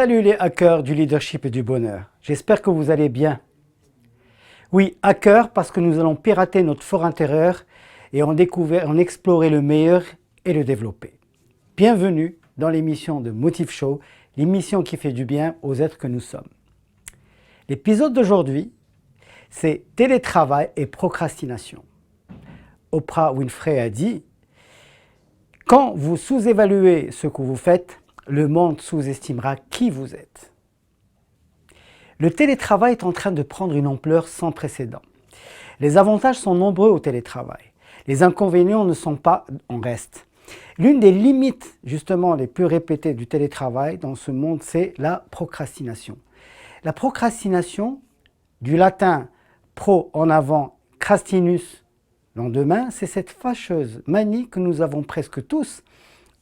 Salut les hackers du leadership et du bonheur, j'espère que vous allez bien. Oui, hackers parce que nous allons pirater notre fort intérieur et en explorer le meilleur et le développer. Bienvenue dans l'émission de Motive Show, l'émission qui fait du bien aux êtres que nous sommes. L'épisode d'aujourd'hui, c'est télétravail et procrastination. Oprah Winfrey a dit « Quand vous sous-évaluez ce que vous faites, le monde sous-estimera qui vous êtes. » Le télétravail est en train de prendre une ampleur sans précédent. Les avantages sont nombreux au télétravail. Les inconvénients ne sont pas en reste. L'une des limites, justement, les plus répétées du télétravail dans ce monde, c'est la procrastination. La procrastination, du latin pro en avant, crastinus, lendemain, c'est cette fâcheuse manie que nous avons presque tous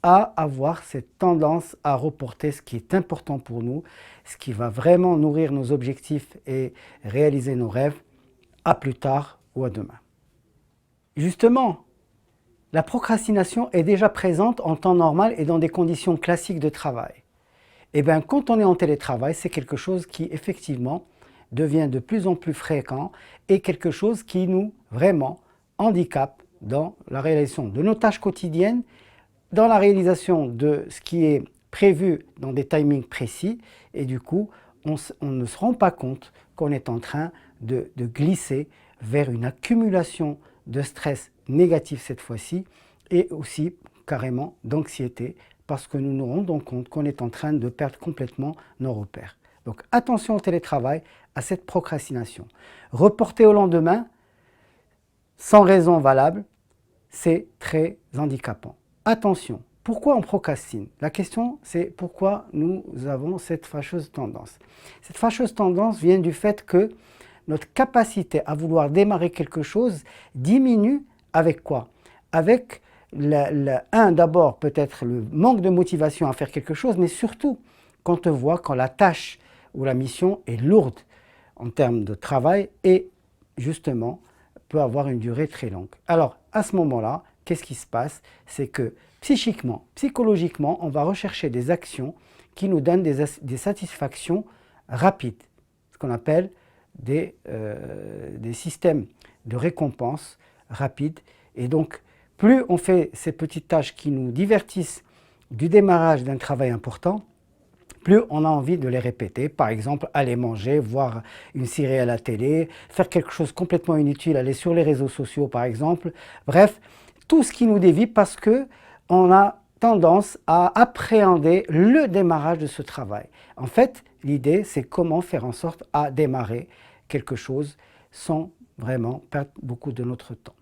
à avoir cette tendance à reporter ce qui est important pour nous, ce qui va vraiment nourrir nos objectifs et réaliser nos rêves, à plus tard ou à demain. Justement, la procrastination est déjà présente en temps normal et dans des conditions classiques de travail. Et bien, quand on est en télétravail, c'est quelque chose qui, effectivement, devient de plus en plus fréquent et quelque chose qui nous, vraiment, handicape dans la réalisation de nos tâches quotidiennes, dans la réalisation de ce qui est prévu dans des timings précis, et du coup, on ne se rend pas compte qu'on est en train de glisser vers une accumulation de stress négatif cette fois-ci, et aussi carrément d'anxiété, parce que nous nous rendons compte qu'on est en train de perdre complètement nos repères. Donc attention au télétravail, à cette procrastination. Reporter au lendemain, sans raison valable, c'est très handicapant. Attention, pourquoi on procrastine? La question, c'est pourquoi nous avons cette fâcheuse tendance. Cette fâcheuse tendance vient du fait que notre capacité à vouloir démarrer quelque chose diminue avec quoi? Avec d'abord peut-être le manque de motivation à faire quelque chose, mais surtout quand on voit quand la tâche ou la mission est lourde en termes de travail et justement peut avoir une durée très longue. Alors à ce moment-là, qu'est-ce qui se passe? C'est que psychiquement, psychologiquement, on va rechercher des actions qui nous donnent des satisfactions rapides, ce qu'on appelle des systèmes de récompense rapides. Et donc, plus on fait ces petites tâches qui nous divertissent du démarrage d'un travail important, plus on a envie de les répéter. Par exemple, aller manger, voir une série à la télé, faire quelque chose complètement inutile, aller sur les réseaux sociaux par exemple. Bref, tout ce qui nous dévie parce qu'on a tendance à appréhender le démarrage de ce travail. En fait, l'idée, c'est comment faire en sorte à démarrer quelque chose sans vraiment perdre beaucoup de notre temps.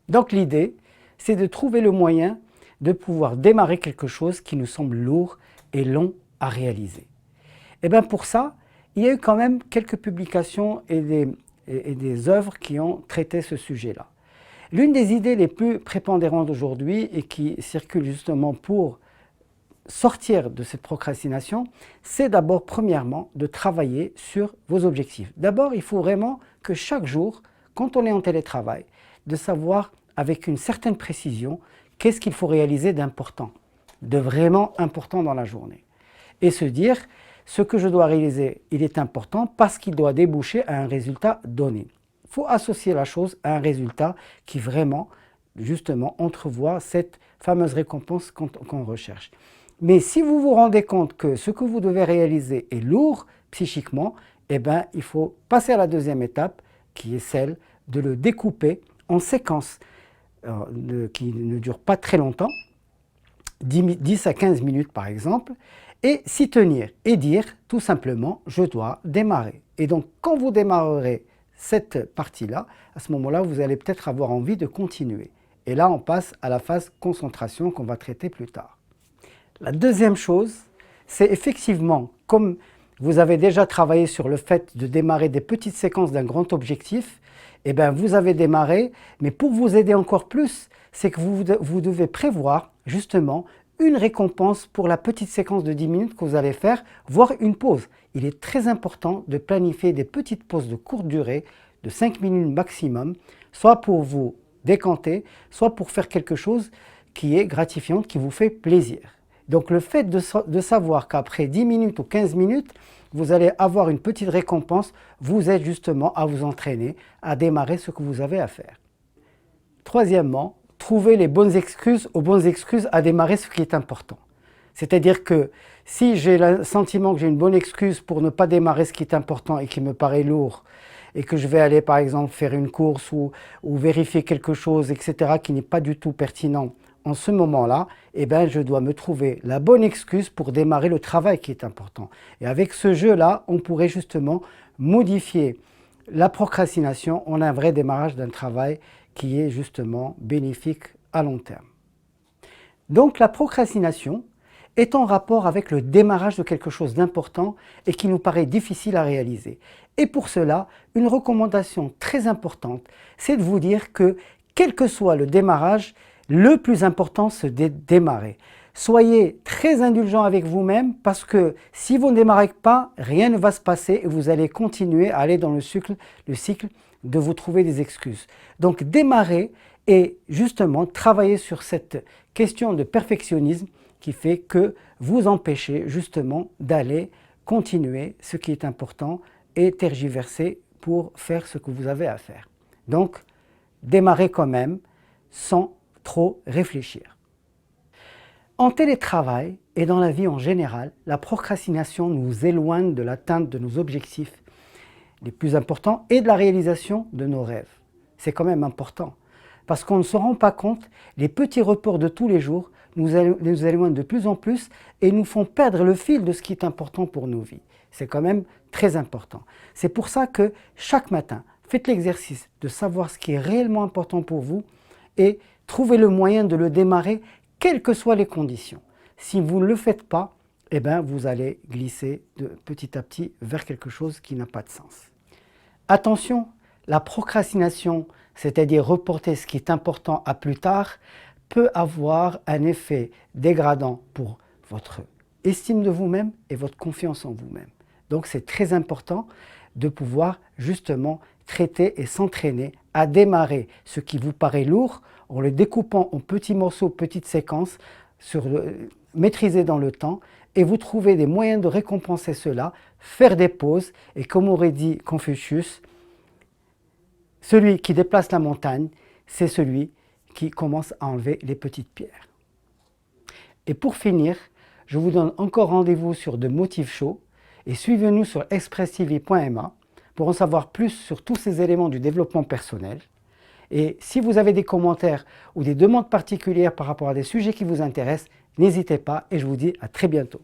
Donc l'idée, c'est de trouver le moyen de pouvoir démarrer quelque chose qui nous semble lourd et long à réaliser. Et bien pour ça, il y a eu quand même quelques publications et des œuvres qui ont traité ce sujet-là. L'une des idées les plus prépondérantes aujourd'hui et qui circule justement pour sortir de cette procrastination, c'est d'abord premièrement de travailler sur vos objectifs. D'abord, il faut vraiment que chaque jour, quand on est en télétravail, de savoir avec une certaine précision qu'est-ce qu'il faut réaliser d'important, de vraiment important dans la journée. Et se dire, ce que je dois réaliser, il est important parce qu'il doit déboucher à un résultat donné. Il faut associer la chose à un résultat qui vraiment, justement, entrevoit cette fameuse récompense qu'on recherche. Mais si vous vous rendez compte que ce que vous devez réaliser est lourd psychiquement, eh bien, il faut passer à la deuxième étape, qui est celle de le découper en séquences qui ne durent pas très longtemps, 10 à 15 minutes par exemple, et s'y tenir et dire tout simplement « je dois démarrer ». Et donc, quand vous démarrerez cette partie-là, à ce moment-là, vous allez peut-être avoir envie de continuer. Et là, on passe à la phase concentration qu'on va traiter plus tard. La deuxième chose, c'est effectivement, comme vous avez déjà travaillé sur le fait de démarrer des petites séquences d'un grand objectif, eh bien, vous avez démarré, mais pour vous aider encore plus, c'est que vous devez prévoir justement une récompense pour la petite séquence de 10 minutes que vous allez faire, voire une pause. Il est très important de planifier des petites pauses de courte durée, de 5 minutes maximum, soit pour vous décanter, soit pour faire quelque chose qui est gratifiant, qui vous fait plaisir. Donc le fait de savoir qu'après 10 minutes ou 15 minutes, vous allez avoir une petite récompense, vous aide justement à vous entraîner, à démarrer ce que vous avez à faire. Troisièmement, trouver les bonnes excuses à démarrer ce qui est important. C'est-à-dire que si j'ai le sentiment que j'ai une bonne excuse pour ne pas démarrer ce qui est important et qui me paraît lourd, et que je vais aller par exemple faire une course ou vérifier quelque chose, etc., qui n'est pas du tout pertinent en ce moment-là, eh bien, je dois me trouver la bonne excuse pour démarrer le travail qui est important. Et avec ce jeu-là, on pourrait justement modifier la procrastination en un vrai démarrage d'un travail qui est justement bénéfique à long terme. Donc la procrastination est en rapport avec le démarrage de quelque chose d'important et qui nous paraît difficile à réaliser. Et pour cela, une recommandation très importante, c'est de vous dire que quel que soit le démarrage, le plus important, c'est de démarrer. Soyez très indulgent avec vous-même parce que si vous ne démarrez pas, rien ne va se passer et vous allez continuer à aller dans le cycle de vous trouver des excuses. Donc démarrer et justement travailler sur cette question de perfectionnisme qui fait que vous empêchez justement d'aller continuer ce qui est important et tergiverser pour faire ce que vous avez à faire. Donc démarrez quand même sans trop réfléchir. En télétravail et dans la vie en général, la procrastination nous éloigne de l'atteinte de nos objectifs les plus importants et de la réalisation de nos rêves. C'est quand même important parce qu'on ne se rend pas compte, les petits reports de tous les jours nous éloignent de plus en plus et nous font perdre le fil de ce qui est important pour nos vies. C'est quand même très important. C'est pour ça que chaque matin, faites l'exercice de savoir ce qui est réellement important pour vous et trouvez le moyen de le démarrer, quelles que soient les conditions. Si vous ne le faites pas, eh bien, vous allez glisser petit à petit vers quelque chose qui n'a pas de sens. Attention, la procrastination, c'est-à-dire reporter ce qui est important à plus tard, peut avoir un effet dégradant pour votre estime de vous-même et votre confiance en vous-même. Donc c'est très important de pouvoir justement traiter et s'entraîner à démarrer ce qui vous paraît lourd en le découpant en petits morceaux, petites séquences, maîtrisées dans le temps, et vous trouvez des moyens de récompenser cela, faire des pauses, et comme aurait dit Confucius, celui qui déplace la montagne, c'est celui qui commence à enlever les petites pierres. Et pour finir, je vous donne encore rendez-vous sur The Motive Show et suivez-nous sur expresstv.ma pour en savoir plus sur tous ces éléments du développement personnel. Et si vous avez des commentaires ou des demandes particulières par rapport à des sujets qui vous intéressent, n'hésitez pas et je vous dis à très bientôt.